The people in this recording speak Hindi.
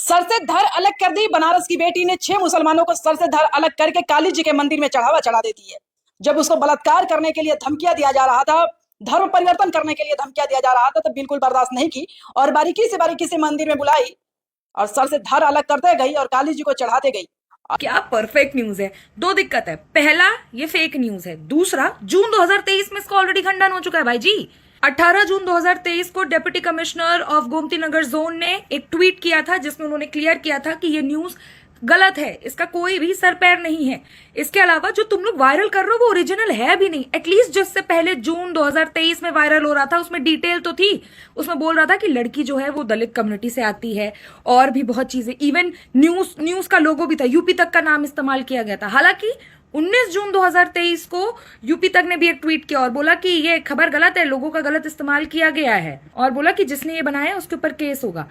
सर से धर अलग कर दी। बनारस की बेटी ने 6 मुसलमानों को सर से धर अलग करके काली जी के मंदिर में चढ़ावा चढ़ा देती है। जब उसको बलात्कार करने के लिए धमकियां दिया जा रहा था, धर्म परिवर्तन करने के लिए धमकियां दिया जा रहा था, तो बिल्कुल बर्दाश्त नहीं की और बारीकी से मंदिर में बुलाई और सर से धर अलग करते गई और काली जी को चढ़ाते गई। क्या परफेक्ट न्यूज है। दो दिक्कत है, पहला ये फेक न्यूज है, दूसरा जून 2023 में इसका ऑलरेडी खंडन हो चुका है भाई जी। 18 जून 2023 को deputy commissioner of Gomti Nagar zone ने एक ट्वीट किया था जिसमें उन्होंने क्लियर किया था कि ये न्यूज गलत है, इसका कोई भी सर पैर नहीं है। इसके अलावा जो तुम लोग वायरल कर रहे हो वो ओरिजिनल है भी नहीं। एटलीस्ट जिससे पहले जून 2023 में वायरल हो रहा था उसमें डिटेल तो थी, उसमें बोल रहा था कि लड़की जो है वो दलित कम्युनिटी से आती है और भी बहुत चीजें, इवन न्यूज का लोगो भी था, यूपी तक का नाम इस्तेमाल किया गया था। हालांकि 19 जून 2023 को यूपी तक ने भी एक ट्वीट किया और बोला कि ये खबर गलत है, लोगों का गलत इस्तेमाल किया गया है और बोला कि जिसने ये बनाया उसके ऊपर केस होगा।